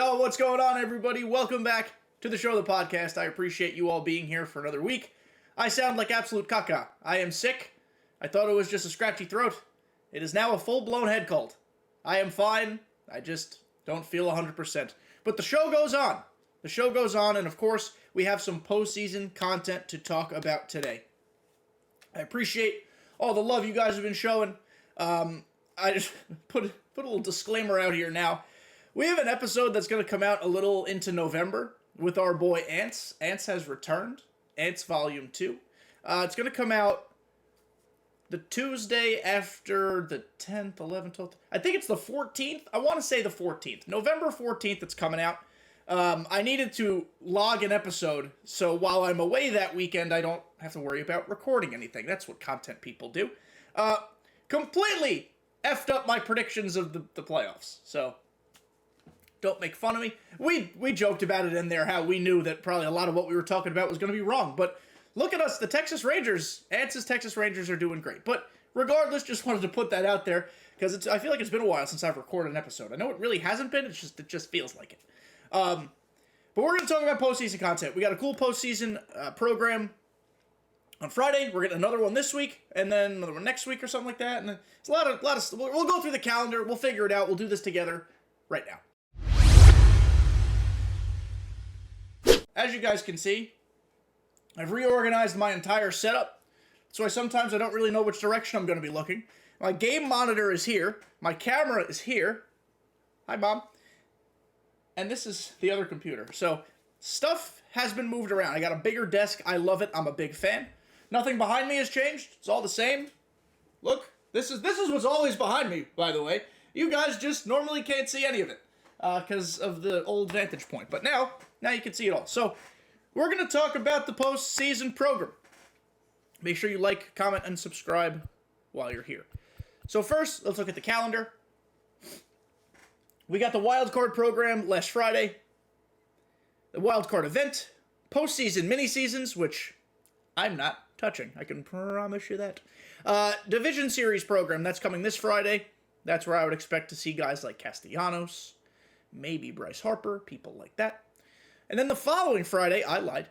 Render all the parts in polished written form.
Yo, what's going on, everybody? Welcome back to the show, the podcast. I appreciate you all being here for another week. I sound like absolute caca. I am sick. I thought it was just a scratchy throat. It is now a full-blown head cold. I am fine. I just don't feel 100%. But the show goes on. The show goes on, and of course, we have some postseason content to talk about today. I appreciate all the love you guys have been showing. I just put a little disclaimer out here now. We have an episode that's going to come out a little into November with our boy Ants. Ants has returned. Ants Volume 2. It's going to come out the Tuesday after the 10th, 11th, 12th. I think it's the 14th. I want to say the 14th. November 14th it's coming out. I needed to log an episode, so while I'm away that weekend, I don't have to worry about recording anything. That's what content people do. Completely effed up my predictions of the playoffs, so don't make fun of me. We joked about it in there, how we knew that probably a lot of what we were talking about was going to be wrong. But look at us, the Texas Rangers. Ants' Texas Rangers are doing great. But regardless, just wanted to put that out there because I feel like it's been a while since I've recorded an episode. I know it really hasn't been. It just feels like it. But we're going to talk about postseason content. We got a cool postseason program on Friday. We're getting another one this week, and then another one next week or something like that. And it's a lot of. We'll go through the calendar. We'll figure it out. We'll do this together right now. As you guys can see, I've reorganized my entire setup. That's why sometimes I don't really know which direction I'm going to be looking. My game monitor is here. My camera is here. Hi, Mom. And this is the other computer. So, stuff has been moved around. I got a bigger desk. I love it. I'm a big fan. Nothing behind me has changed. It's all the same. Look, this is what's always behind me, by the way. You guys just normally can't see any of it because of the old vantage point. But now you can see it all. So, we're going to talk about the postseason program. Make sure you like, comment, and subscribe while you're here. So first, let's look at the calendar. We got the wild card program last Friday, the wild card event, postseason mini-seasons, which I'm not touching. I can promise you that. Division series program, that's coming this Friday. That's where I would expect to see guys like Castellanos, maybe Bryce Harper, people like that. And then the following Friday, I lied.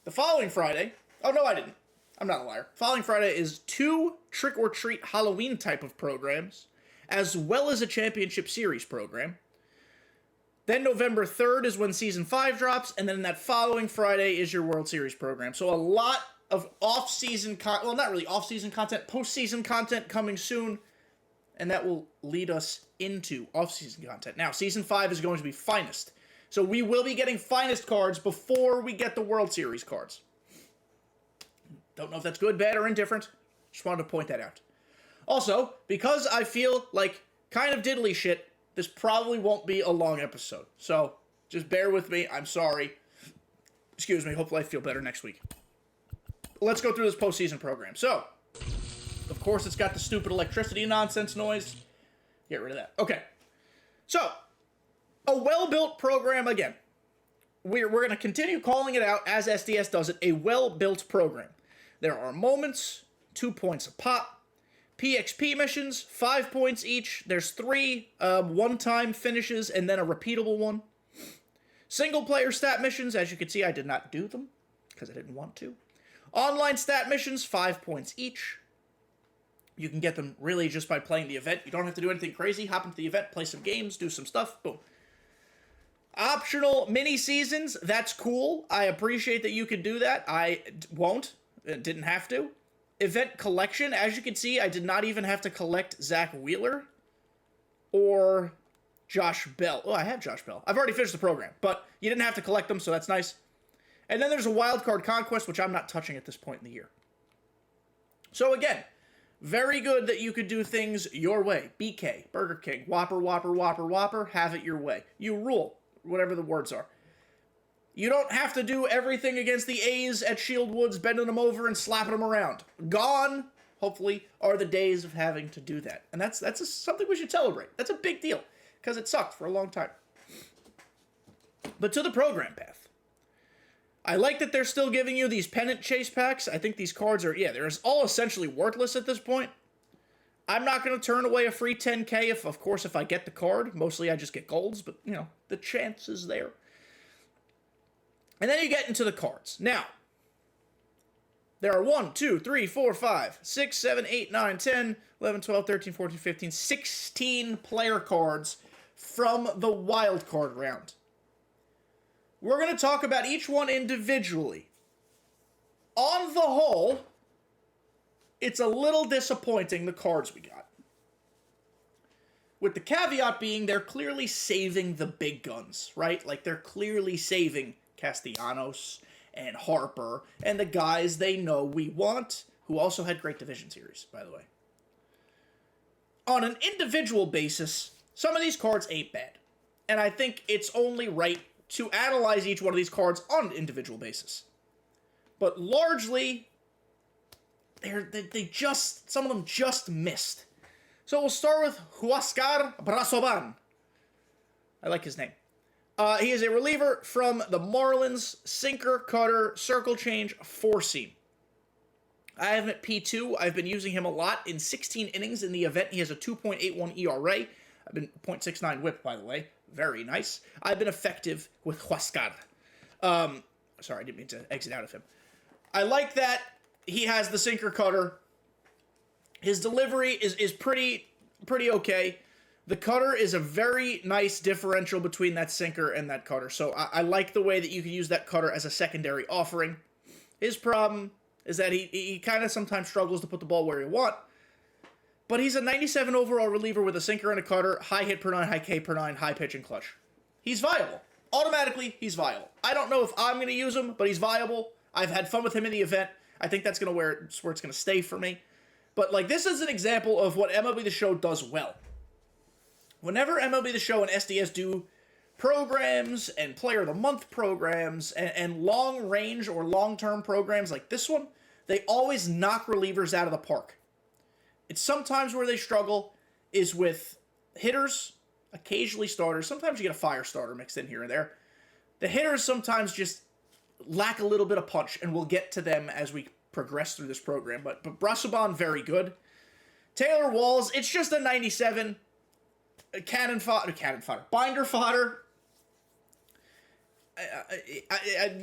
The following Friday, oh no I didn't. I'm not a liar. Following Friday is 2 trick-or-treat Halloween type of programs, as well as a championship series program. Then November 3rd is when Season 5 drops, and then that following Friday is your World Series program. So a lot of off-season well, not really off-season content, post-season content coming soon, and that will lead us into off-season content. Now, Season 5 is going to be Finest. So we will be getting Finest cards before we get the World Series cards. Don't know if that's good, bad, or indifferent. Just wanted to point that out. Also, because I feel like kind of diddly shit, this probably won't be a long episode. So, just bear with me. I'm sorry. Excuse me. Hopefully I feel better next week. Let's go through this postseason program. So, of course, it's got the stupid electricity nonsense noise. Get rid of that. Okay. So, a well-built program again. We're going to continue calling it out, as SDS does it, a well-built program. There are moments, 2 points a pop. PXP missions, 5 points each. There's 3 one-time finishes and then a repeatable one. Single-player stat missions, as you can see, I did not do them because I didn't want to. Online stat missions, 5 points each. You can get them really just by playing the event. You don't have to do anything crazy. Hop into the event, play some games, do some stuff, boom. Optional mini-seasons, that's cool. I appreciate that you can do that. I won't. Didn't have to. Event collection, as you can see, I did not even have to collect Zach Wheeler or Josh Bell. Oh, I have Josh Bell. I've already finished the program, but you didn't have to collect them, so that's nice. And then there's a wildcard conquest, which I'm not touching at this point in the year. So again, very good that you could do things your way. BK, Burger King, Whopper, Whopper, Whopper, Whopper, have it your way. You rule, whatever the words are. You don't have to do everything against the A's at Shield Woods, bending them over and slapping them around. Gone, hopefully, are the days of having to do that. And that's something we should celebrate. That's a big deal, because it sucked for a long time. But to the program path. I like that they're still giving you these pennant chase packs. I think these cards are, they're all essentially worthless at this point. I'm not going to turn away a free 10K of course, if I get the card. Mostly I just get golds, but, you know, the chance is there. And then you get into the cards. Now, there are 1, 2, 3, 4, 5, 6, 7, 8, 9, 10, 11, 12, 13, 14, 15, 16 player cards from the wild card round. We're going to talk about each one individually. On the whole, it's a little disappointing, the cards we got. With the caveat being they're clearly saving the big guns, right? Like, they're clearly saving Castellanos and Harper and the guys they know we want, who also had great division series, by the way. On an individual basis, some of these cards ain't bad. And I think it's only right to analyze each one of these cards on an individual basis. But largely, some of them just missed. So we'll start with Huáscar Brazoban. I like his name. He is a reliever from the Marlins, sinker, cutter, circle change, four-seam. I have him at P2. I've been using him a lot in 16 innings in the event. He has a 2.81 ERA. I've been 0.69 whip, by the way. Very nice. I've been effective with Huáscar. Sorry, I didn't mean to exit out of him. I like that he has the sinker cutter. His delivery is pretty okay. The cutter is a very nice differential between that sinker and that cutter. So I like the way that you can use that cutter as a secondary offering. His problem is that he kind of sometimes struggles to put the ball where you want. But he's a 97 overall reliever with a sinker and a cutter, high hit per 9, high K per 9, high pitch and clutch. He's viable. Automatically, he's viable. I don't know if I'm going to use him, but he's viable. I've had fun with him in the event. I think that's where it's going to stay for me. But, like, this is an example of what MLB The Show does well. Whenever MLB The Show and SDS do programs and Player of the Month programs and long-range or long-term programs like this one, they always knock relievers out of the park. It's sometimes where they struggle is with hitters, occasionally starters. Sometimes you get a fire starter mixed in here and there. The hitters sometimes just lack a little bit of punch, and we'll get to them as we progress through this program. But Brazoban, very good. Taylor Walls, it's just a 97. Cannon fodder. Binder fodder. I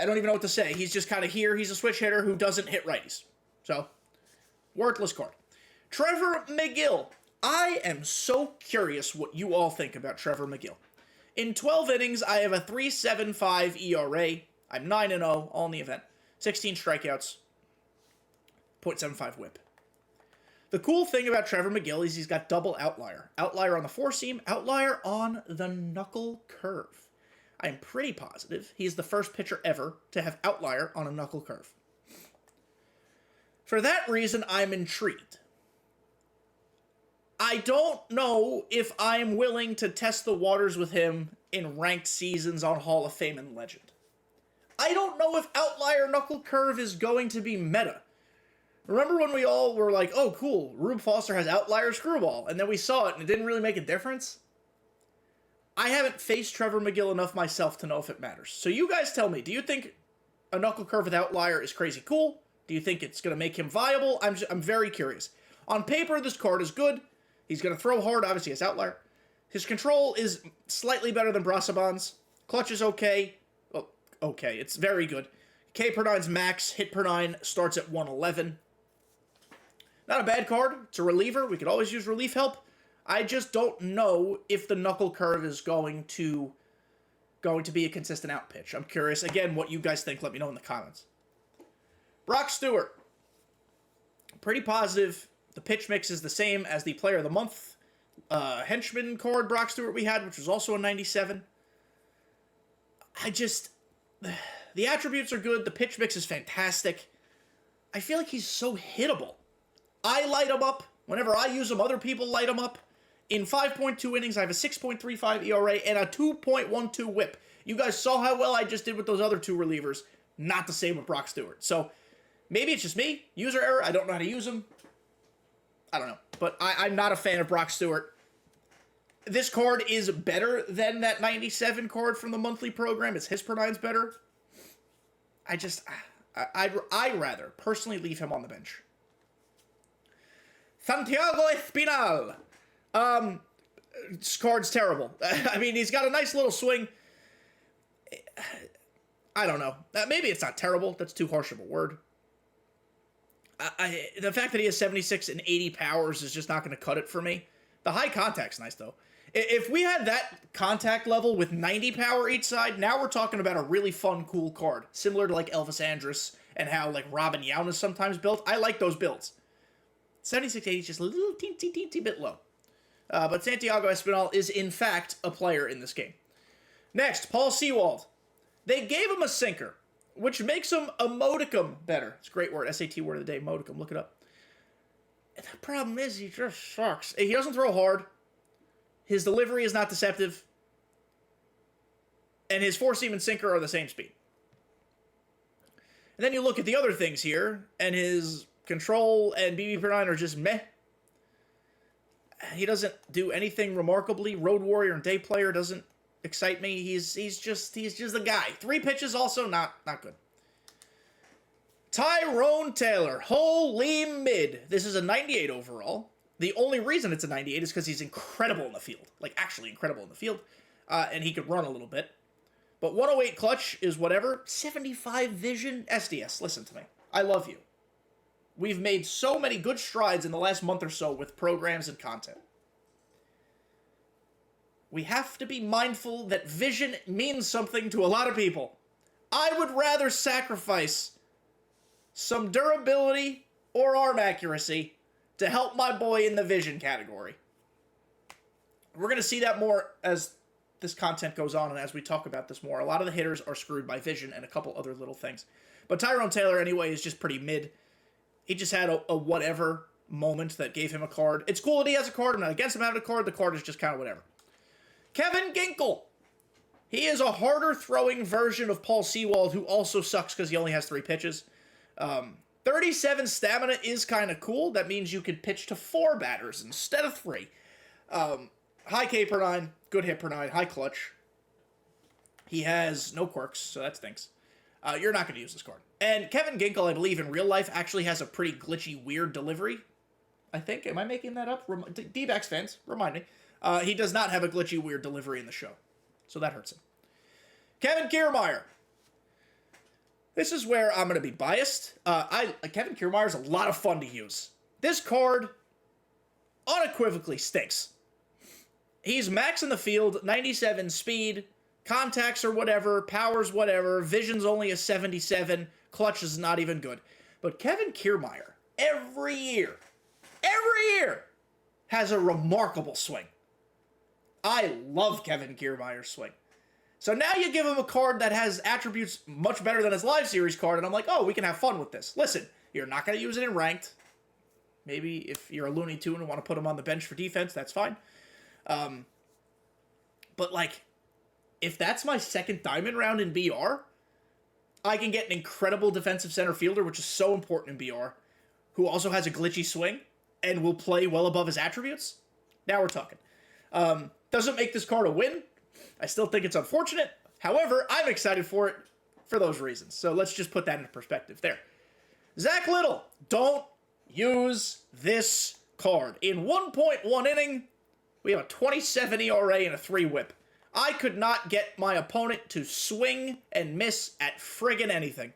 don't even know what to say. He's just kind of here. He's a switch hitter who doesn't hit righties. So, worthless card. Trevor McGill. I am so curious what you all think about Trevor McGill. In 12 innings, I have a 3.75 ERA. I'm 9-0, all in the event. 16 strikeouts. 0.75 whip. The cool thing about Trevor McGill is he's got double outlier. Outlier on the four-seam, outlier on the knuckle curve. I'm pretty positive he's the first pitcher ever to have outlier on a knuckle curve. For that reason, I'm intrigued. I don't know if I'm willing to test the waters with him in ranked seasons on Hall of Fame and Legend. I don't know if outlier knuckle curve is going to be meta. Remember when we all were like, oh, cool, Rube Foster has outlier screwball, and then we saw it and it didn't really make a difference? I haven't faced Trevor McGill enough myself to know if it matters. So you guys tell me, do you think a knuckle curve with outlier is crazy cool? Do you think it's going to make him viable? I'm very curious. On paper, this card is good. He's going to throw hard, obviously, his outlier. His control is slightly better than Brazoban's. Clutch is okay. Oh, okay, it's very good. K per 9's max, hit per 9 starts at 111. Not a bad card. It's a reliever. We could always use relief help. I just don't know if the knuckle curve is going to be a consistent out pitch. I'm curious. Again, what you guys think, let me know in the comments. Brock Stewart. Pretty positive. The pitch mix is the same as the Player of the Month henchman card Brock Stewart we had, which was also a 97. The attributes are good. The pitch mix is fantastic. I feel like he's so hittable. I light him up. Whenever I use him, other people light him up. In 5.2 innings, I have a 6.35 ERA and a 2.12 whip. You guys saw how well I just did with those other two relievers. Not the same with Brock Stewart. So, maybe it's just me. User error. I don't know how to use him. I don't know. But I'm not a fan of Brock Stewart. This card is better than that 97 card from the monthly program. His per 9's better. I'd rather personally leave him on the bench. Santiago Espinal. This card's terrible. I mean, he's got a nice little swing. I don't know. Maybe it's not terrible. That's too harsh of a word. The fact that he has 76 and 80 powers is just not going to cut it for me. The high contact's nice, though. If we had that contact level with 90 power each side, now we're talking about a really fun, cool card. Similar to, like, Elvis Andrus and how, like, Robin Yount is sometimes built. I like those builds. 76, 80 is just a little teensy bit low. But Santiago Espinal is, in fact, a player in this game. Next, Paul Sewald. They gave him a sinker, which makes him a modicum better. It's a great word. SAT word of the day, modicum. Look it up. And the problem is he just sucks. He doesn't throw hard. His delivery is not deceptive. And his four-seam and sinker are the same speed. And then you look at the other things here, and his control and BB per 9 are just meh. He doesn't do anything remarkably. Road Warrior and Day Player doesn't excite me. He's just a guy. 3 pitches also not good. Tyrone Taylor, holy mid. This is a 98 overall. The only reason it's a 98 is because he's incredible in the field. Like, actually incredible in the field. And he could run a little bit. But 108 clutch is whatever. 75 vision. SDS, listen to me. I love you. We've made so many good strides in the last month or so with programs and content. We have to be mindful that vision means something to a lot of people. I would rather sacrifice some durability or arm accuracy to help my boy in the vision category. We're going to see that more as this content goes on and as we talk about this more. A lot of the hitters are screwed by vision and a couple other little things. But Tyrone Taylor, anyway, is just pretty mid. He just had a whatever moment that gave him a card. It's cool that he has a card. I'm not against him having a card. The card is just kind of whatever. Kevin Ginkel. He is a harder throwing version of Paul Sewald, who also sucks because he only has 3 pitches. 37 stamina is kind of cool. That means you could pitch to 4 batters instead of 3. High K per 9, good hit per 9, high clutch. He has no quirks, so that stinks. You're not going to use this card. And Kevin Ginkel, I believe, in real life, actually has a pretty glitchy, weird delivery. I think. Am I making that up? D-backs fans, remind me. He does not have a glitchy, weird delivery in the show. So that hurts him. Kevin Kiermaier. This is where I'm going to be biased. Kevin Kiermaier is a lot of fun to use. This card unequivocally stinks. He's max in the field, 97 speed, contacts or whatever, powers whatever, vision's only a 77, clutch is not even good. But Kevin Kiermaier, every year, has a remarkable swing. I love Kevin Kiermaier's swing. So now you give him a card that has attributes much better than his live series card, and I'm like, oh, we can have fun with this. Listen, you're not going to use it in ranked. Maybe if you're a Looney Tune and want to put him on the bench for defense, that's fine. But, like, if that's my second diamond round in BR, I can get an incredible defensive center fielder, which is so important in BR, who also has a glitchy swing and will play well above his attributes. Now we're talking. Doesn't make this card a win. I still think it's unfortunate. However, I'm excited for it for those reasons. So let's just put that into perspective there. Zach Little, don't use this card. In 1.1 inning, we have a 27 ERA and a 3 whip. I could not get my opponent to swing and miss at friggin' anything.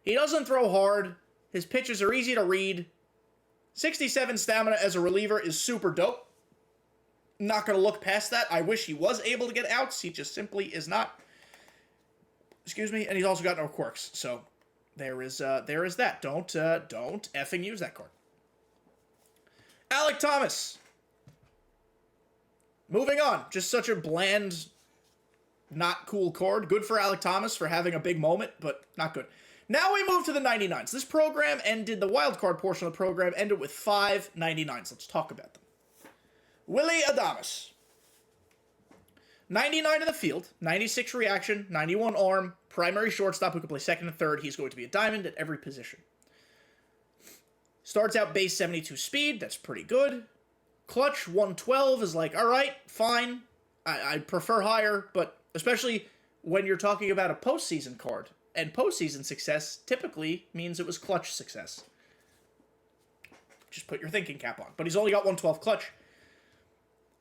He doesn't throw hard. His pitches are easy to read. 67 stamina as a reliever is super dope. Not going to look past that. I wish he was able to get outs. He just simply is not. Excuse me. And he's also got no quirks. So there is that. Don't effing use that card. Alec Thomas. Moving on. Just such a bland, not cool card. Good for Alec Thomas for having a big moment, but not good. Now we move to the 99s. This program ended, the wildcard portion of the program ended with 5 99s. Let's talk about them. Willy Adames. 99 in the field, 96 reaction, 91 arm, primary shortstop who can play second and third. He's going to be a diamond at every position. Starts out base 72 speed. That's pretty good. Clutch 112 is like, all right, fine. I prefer higher, but especially when you're talking about a postseason card. And postseason success typically means it was clutch success. Just put your thinking cap on. But he's only got 112 clutch.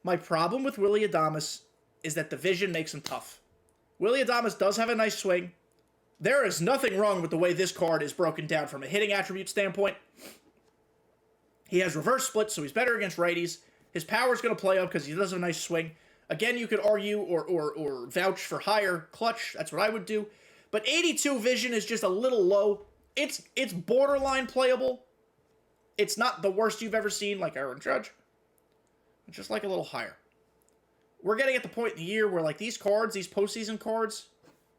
My problem with Willy Adames is that the vision makes him tough. Willy Adames does have a nice swing. There is nothing wrong with the way this card is broken down from a hitting attribute standpoint. He has reverse split, so he's better against righties. His power is going to play up because he does have a nice swing. Again, you could argue or vouch for higher clutch. That's what I would do. But 82 vision is just a little low. It's borderline playable. It's not the worst you've ever seen, like Aaron Judge. It's just like a little higher. We're getting at the point in the year where, like, these cards, these postseason cards,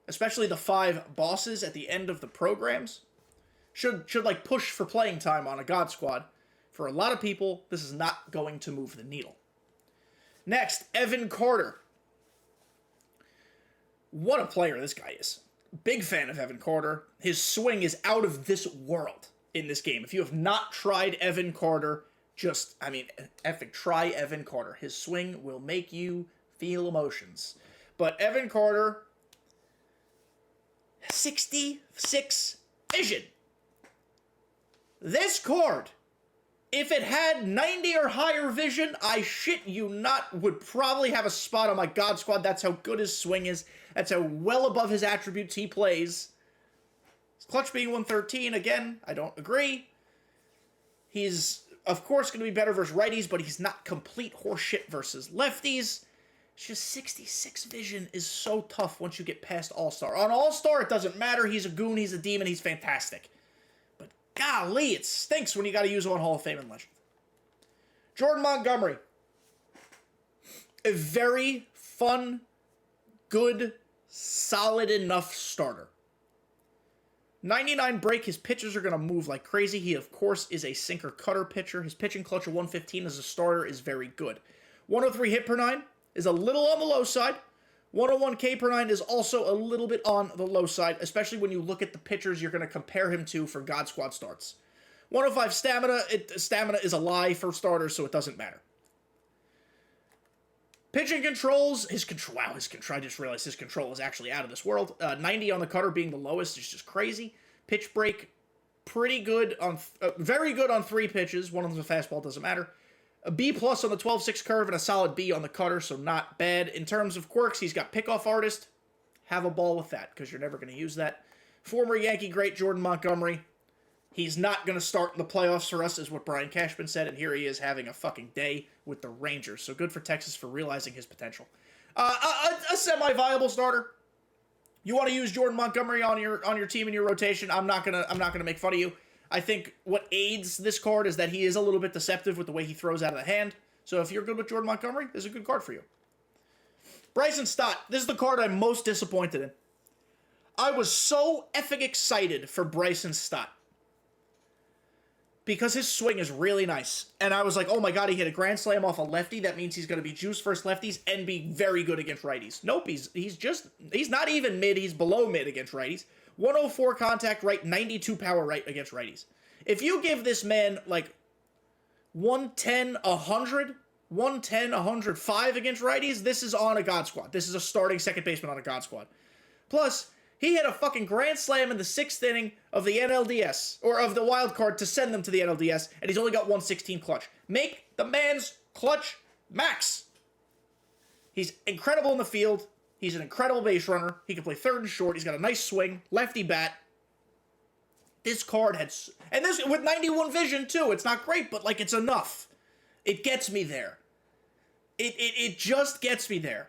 especially the 5 bosses at the end of the programs, should like push for playing time on a God Squad. For a lot of people, this is not going to move the needle. Next, Evan Carter. What a player this guy is. Big fan of Evan Carter. His swing is out of this world in this game. If you have not tried Evan Carter, effing try Evan Carter. His swing will make you feel emotions. But Evan Carter, 66 vision. This card, if it had 90 or higher vision, I shit you not, would probably have a spot on my God Squad. That's how good his swing is. That's how well above his attributes he plays. His clutch being 113, again, I don't agree. He's, of course, going to be better versus righties, but he's not complete horseshit versus lefties. It's just 66 vision is so tough once you get past All-Star. On All-Star, it doesn't matter. He's a goon, he's a demon, he's fantastic. But golly, it stinks when you got to use him on Hall of Fame and Legend. Jordan Montgomery. A very fun, good, solid enough starter. 99 break, his pitches are going to move like crazy. He, of course, is a sinker-cutter pitcher. His pitching clutch of 115 as a starter is very good. 103 hit per 9 is a little on the low side. 101 K per 9 is also a little bit on the low side, especially when you look at the pitchers you're going to compare him to for God Squad starts. 105 stamina, stamina is a lie for starters, so it doesn't matter. Pitching controls, his control, I just realized his control is actually out of this world. 90 on the cutter being the lowest is just crazy. Pitch break, pretty good on, very good on 3 pitches. One of them's a fastball, doesn't matter. A B plus on the 12-6 curve and a solid B on the cutter, so not bad. In terms of quirks, he's got pickoff artist. Have a ball with that, because you're never going to use that. Former Yankee great Jordan Montgomery. He's not going to start in the playoffs for us, is what Brian Cashman said, and here he is having a fucking day with the Rangers. So good for Texas for realizing his potential. A semi-viable starter. You want to use Jordan Montgomery on your team in your rotation? I'm not gonna make fun of you. I think what aids this card is that he is a little bit deceptive with the way he throws out of the hand. So if you're good with Jordan Montgomery, this is a good card for you. Bryson Stott. This is the card I'm most disappointed in. I was so effing excited for Bryson Stott, because his swing is really nice. And I was like, oh my god, he hit a grand slam off a lefty. That means he's going to be juice versus lefties and be very good against righties. Nope, he's not even mid, he's below mid against righties. 104 contact right, 92 power right against righties. If you give this man like 110, 100, 110, 105 against righties, this is on a God Squad. This is a starting second baseman on a God Squad. Plus, he hit a fucking grand slam in the 6th inning of the NLDS, or of the wild card to send them to the NLDS, and he's only got 116 clutch. Make the man's clutch max. He's incredible in the field. He's an incredible base runner. He can play third and short. He's got a nice swing, lefty bat. This card had, and this with 91 vision too. It's not great, but like it's enough. It gets me there. It just gets me there.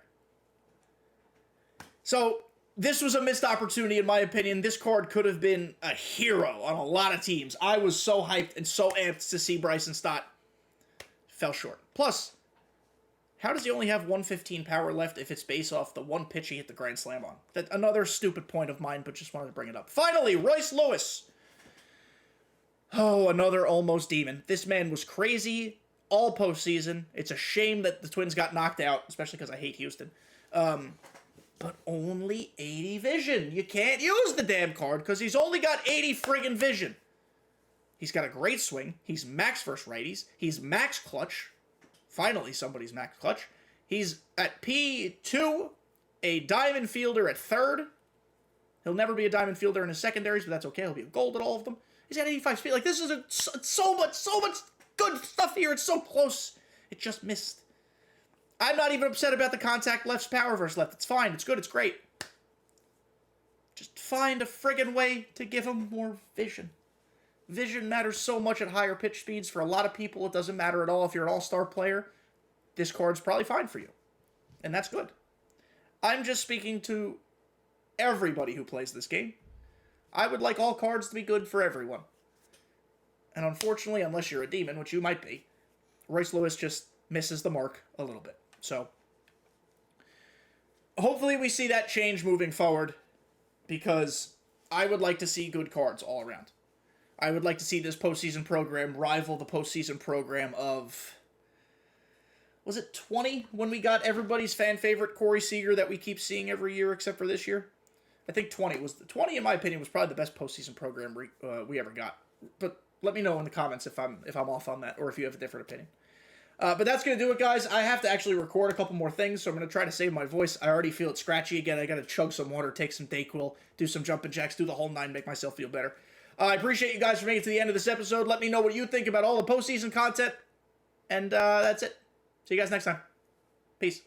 So this was a missed opportunity, in my opinion. This card could have been a hero on a lot of teams. I was so hyped and so amped to see Bryson Stott. Fell short. Plus, how does he only have 115 power left if it's based off the one pitch he hit the grand slam on? That another stupid point of mine, but just wanted to bring it up. Finally, Royce Lewis. Oh, another almost demon. This man was crazy all postseason. It's a shame that the Twins got knocked out, especially because I hate Houston. But only 80 vision. You can't use the damn card because he's only got 80 friggin' vision. He's got a great swing. He's max versus righties. He's max clutch. Finally, somebody's max clutch. He's at P2, a diamond fielder at third. He'll never be a diamond fielder in his secondaries, but that's okay. He'll be a gold at all of them. He's got 85 speed. Like, this is so much good stuff here. It's so close. It just missed. I'm not even upset about the contact left's power versus left. It's fine. It's good. It's great. Just find a friggin' way to give him more vision. Vision matters so much at higher pitch speeds. For a lot of people, it doesn't matter at all if you're an all-star player. This card's probably fine for you. And that's good. I'm just speaking to everybody who plays this game. I would like all cards to be good for everyone. And unfortunately, unless you're a demon, which you might be, Royce Lewis just misses the mark a little bit. So, hopefully we see that change moving forward, because I would like to see good cards all around. I would like to see this postseason program rival the postseason program of... Was it 20 when we got everybody's fan favorite Corey Seager that we keep seeing every year except for this year? I think 20 was... 20, in my opinion, was probably the best postseason program we ever got. But let me know in the comments if I'm off on that, or if you have a different opinion. But that's going to do it, guys. I have to actually record a couple more things, so I'm going to try to save my voice. I already feel it scratchy again. I got to chug some water, take some Dayquil, do some jumping jacks, do the whole 9, make myself feel better. I appreciate you guys for making it to the end of this episode. Let me know what you think about all the postseason content. And that's it. See you guys next time. Peace.